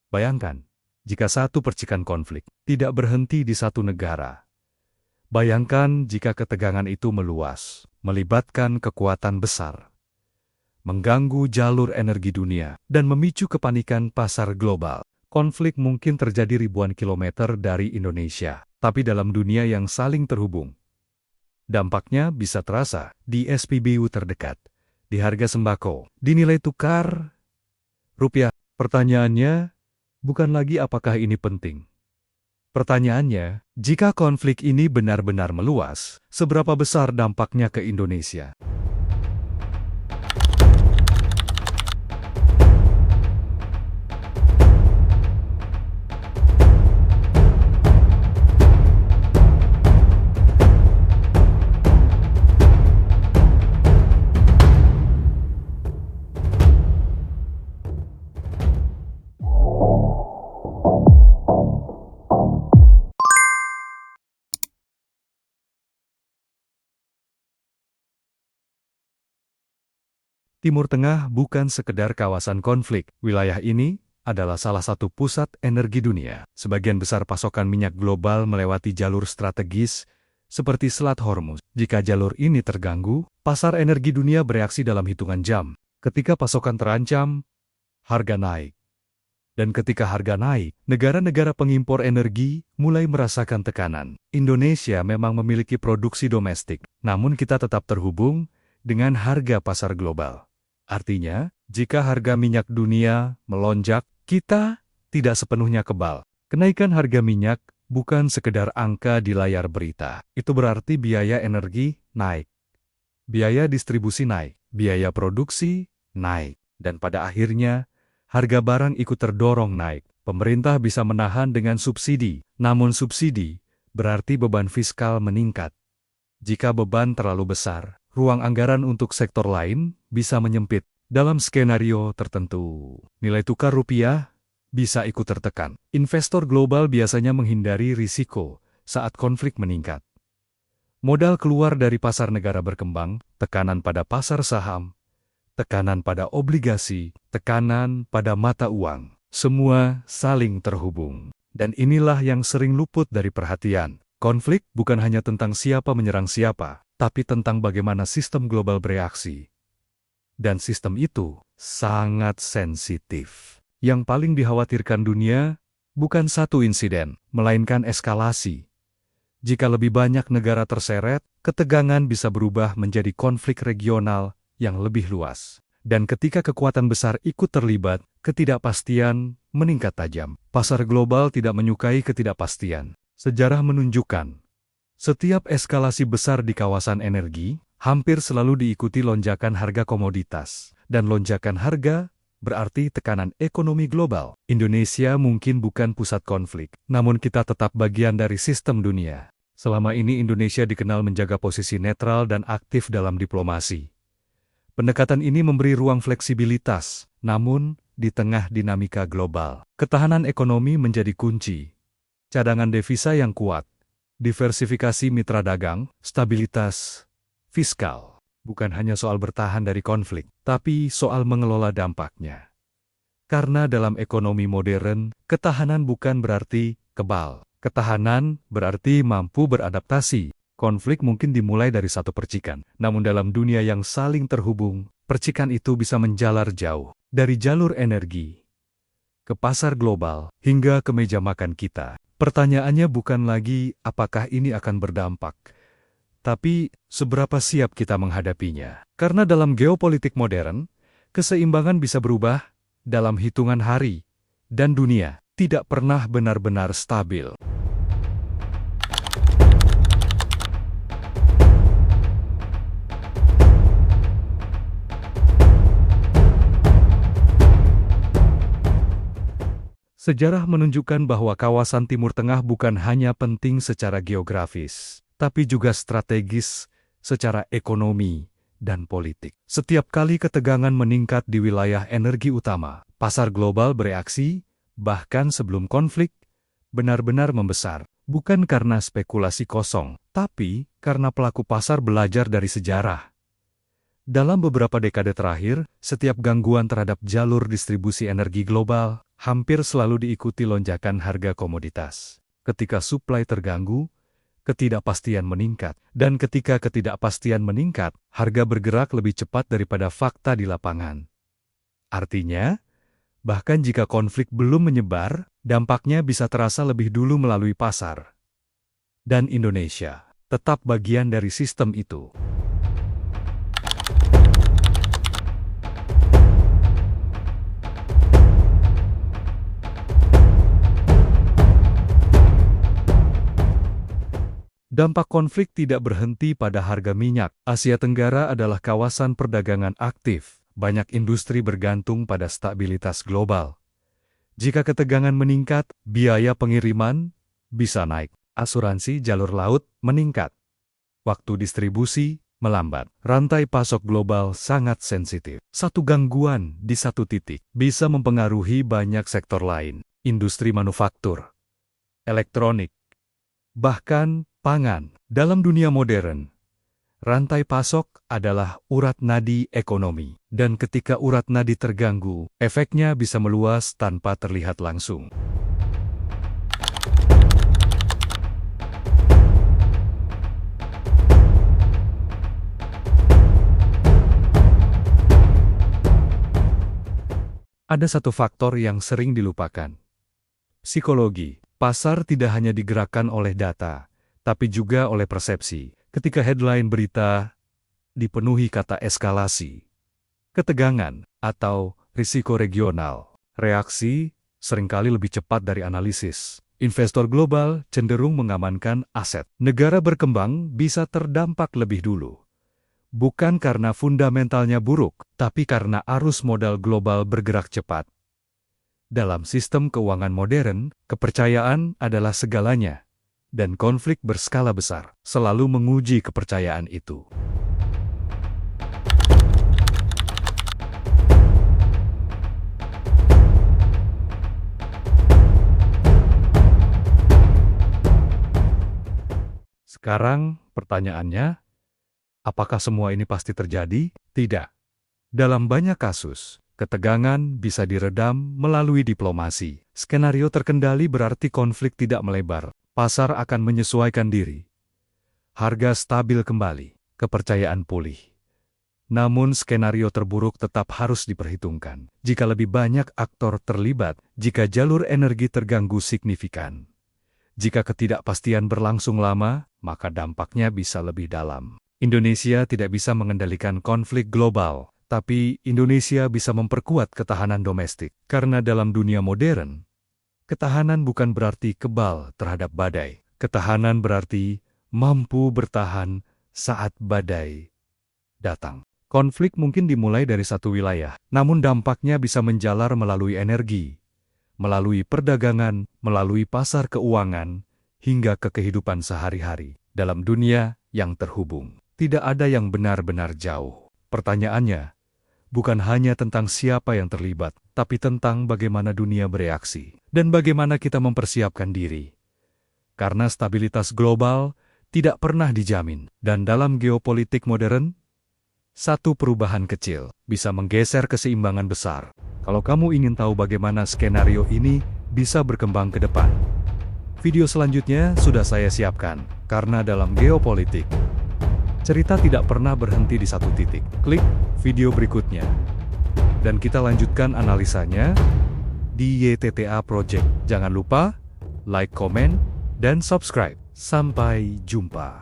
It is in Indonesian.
Bayangkan, jika satu percikan konflik tidak berhenti di satu negara. Bayangkan jika ketegangan itu meluas, melibatkan kekuatan besar, mengganggu jalur energi dunia, dan memicu kepanikan pasar global. Konflik mungkin terjadi ribuan kilometer dari Indonesia, tapi dalam dunia yang saling terhubung. Dampaknya bisa terasa di SPBU terdekat, di harga sembako, di nilai tukar rupiah. Pertanyaannya bukan lagi apakah ini penting. Pertanyaannya, jika konflik ini benar-benar meluas, seberapa besar dampaknya ke Indonesia? Timur Tengah bukan sekedar kawasan konflik. Wilayah ini adalah salah satu pusat energi dunia. Sebagian besar pasokan minyak global melewati jalur strategis seperti Selat Hormuz. Jika jalur ini terganggu, pasar energi dunia bereaksi dalam hitungan jam. Ketika pasokan terancam, harga naik. Dan ketika harga naik, negara-negara pengimpor energi mulai merasakan tekanan. Indonesia memang memiliki produksi domestik, namun kita tetap terhubung dengan harga pasar global. Artinya, jika harga minyak dunia melonjak, kita tidak sepenuhnya kebal. Kenaikan harga minyak bukan sekedar angka di layar berita. Itu berarti biaya energi naik, biaya distribusi naik, biaya produksi naik, dan pada akhirnya, harga barang ikut terdorong naik. Pemerintah bisa menahan dengan subsidi, namun subsidi berarti beban fiskal meningkat. Jika beban terlalu besar, ruang anggaran untuk sektor lain bisa menyempit. Dalam skenario tertentu, nilai tukar rupiah bisa ikut tertekan. Investor global biasanya menghindari risiko saat konflik meningkat. Modal keluar dari pasar negara berkembang, tekanan pada pasar saham, tekanan pada obligasi, tekanan pada mata uang. Semua saling terhubung. Dan inilah yang sering luput dari perhatian. Konflik bukan hanya tentang siapa menyerang siapa, tapi tentang bagaimana sistem global bereaksi. Dan sistem itu sangat sensitif. Yang paling dikhawatirkan dunia bukan satu insiden, melainkan eskalasi. Jika lebih banyak negara terseret, ketegangan bisa berubah menjadi konflik regional yang lebih luas. Dan ketika kekuatan besar ikut terlibat, ketidakpastian meningkat tajam. Pasar global tidak menyukai ketidakpastian. Sejarah menunjukkan, setiap eskalasi besar di kawasan energi, hampir selalu diikuti lonjakan harga komoditas. Dan lonjakan harga berarti tekanan ekonomi global. Indonesia mungkin bukan pusat konflik, namun kita tetap bagian dari sistem dunia. Selama ini Indonesia dikenal menjaga posisi netral dan aktif dalam diplomasi. Pendekatan ini memberi ruang fleksibilitas, namun di tengah dinamika global, ketahanan ekonomi menjadi kunci. Cadangan devisa yang kuat, diversifikasi mitra dagang, stabilitas fiskal, bukan hanya soal bertahan dari konflik, tapi soal mengelola dampaknya. Karena dalam ekonomi modern, ketahanan bukan berarti kebal. Ketahanan berarti mampu beradaptasi. Konflik mungkin dimulai dari satu percikan, namun dalam dunia yang saling terhubung, percikan itu bisa menjalar jauh. Dari jalur energi, ke pasar global, hingga ke meja makan kita. Pertanyaannya bukan lagi apakah ini akan berdampak, tapi seberapa siap kita menghadapinya. Karena dalam geopolitik modern, keseimbangan bisa berubah dalam hitungan hari, dan dunia tidak pernah benar-benar stabil. Sejarah menunjukkan bahwa kawasan Timur Tengah bukan hanya penting secara geografis, tapi juga strategis secara ekonomi dan politik. Setiap kali ketegangan meningkat di wilayah energi utama, pasar global bereaksi, bahkan sebelum konflik benar-benar membesar. Bukan karena spekulasi kosong, tapi karena pelaku pasar belajar dari sejarah. Dalam beberapa dekade terakhir, setiap gangguan terhadap jalur distribusi energi global hampir selalu diikuti lonjakan harga komoditas. Ketika suplai terganggu, ketidakpastian meningkat. Dan ketika ketidakpastian meningkat, harga bergerak lebih cepat daripada fakta di lapangan. Artinya, bahkan jika konflik belum menyebar, dampaknya bisa terasa lebih dulu melalui pasar. Dan Indonesia tetap bagian dari sistem itu. Dampak konflik tidak berhenti pada harga minyak. Asia Tenggara adalah kawasan perdagangan aktif. Banyak industri bergantung pada stabilitas global. Jika ketegangan meningkat, biaya pengiriman bisa naik. Asuransi jalur laut meningkat. Waktu distribusi melambat. Rantai pasok global sangat sensitif. Satu gangguan di satu titik bisa mempengaruhi banyak sektor lain. Industri manufaktur, elektronik, bahkan pangan. Dalam dunia modern, rantai pasok adalah urat nadi ekonomi. Dan ketika urat nadi terganggu, efeknya bisa meluas tanpa terlihat langsung. Ada satu faktor yang sering dilupakan. Psikologi. Pasar tidak hanya digerakkan oleh data, tapi juga oleh persepsi. Ketika headline berita dipenuhi kata eskalasi, ketegangan, atau risiko regional, reaksi seringkali lebih cepat dari analisis. Investor global cenderung mengamankan aset. Negara berkembang bisa terdampak lebih dulu. Bukan karena fundamentalnya buruk, tapi karena arus modal global bergerak cepat. Dalam sistem keuangan modern, kepercayaan adalah segalanya. Dan konflik berskala besar selalu menguji kepercayaan itu. Sekarang, pertanyaannya, apakah semua ini pasti terjadi? Tidak. Dalam banyak kasus, ketegangan bisa diredam melalui diplomasi. Skenario terkendali berarti konflik tidak melebar. Pasar akan menyesuaikan diri. Harga stabil kembali, kepercayaan pulih. Namun skenario terburuk tetap harus diperhitungkan. Jika lebih banyak aktor terlibat, jika jalur energi terganggu signifikan. Jika ketidakpastian berlangsung lama, maka dampaknya bisa lebih dalam. Indonesia tidak bisa mengendalikan konflik global, tapi Indonesia bisa memperkuat ketahanan domestik. Karena dalam dunia modern, ketahanan bukan berarti kebal terhadap badai. Ketahanan berarti mampu bertahan saat badai datang. Konflik mungkin dimulai dari satu wilayah, namun dampaknya bisa menjalar melalui energi, melalui perdagangan, melalui pasar keuangan, hingga ke kehidupan sehari-hari. Dalam dunia yang terhubung, tidak ada yang benar-benar jauh. Pertanyaannya, bukan hanya tentang siapa yang terlibat, tapi tentang bagaimana dunia bereaksi, dan bagaimana kita mempersiapkan diri. Karena stabilitas global tidak pernah dijamin, dan dalam geopolitik modern, satu perubahan kecil bisa menggeser keseimbangan besar. Kalau kamu ingin tahu bagaimana skenario ini bisa berkembang ke depan, video selanjutnya sudah saya siapkan, karena dalam geopolitik, cerita tidak pernah berhenti di satu titik. Klik video berikutnya, dan kita lanjutkan analisanya di YTTA Project. Jangan lupa like, komen, dan subscribe. Sampai jumpa.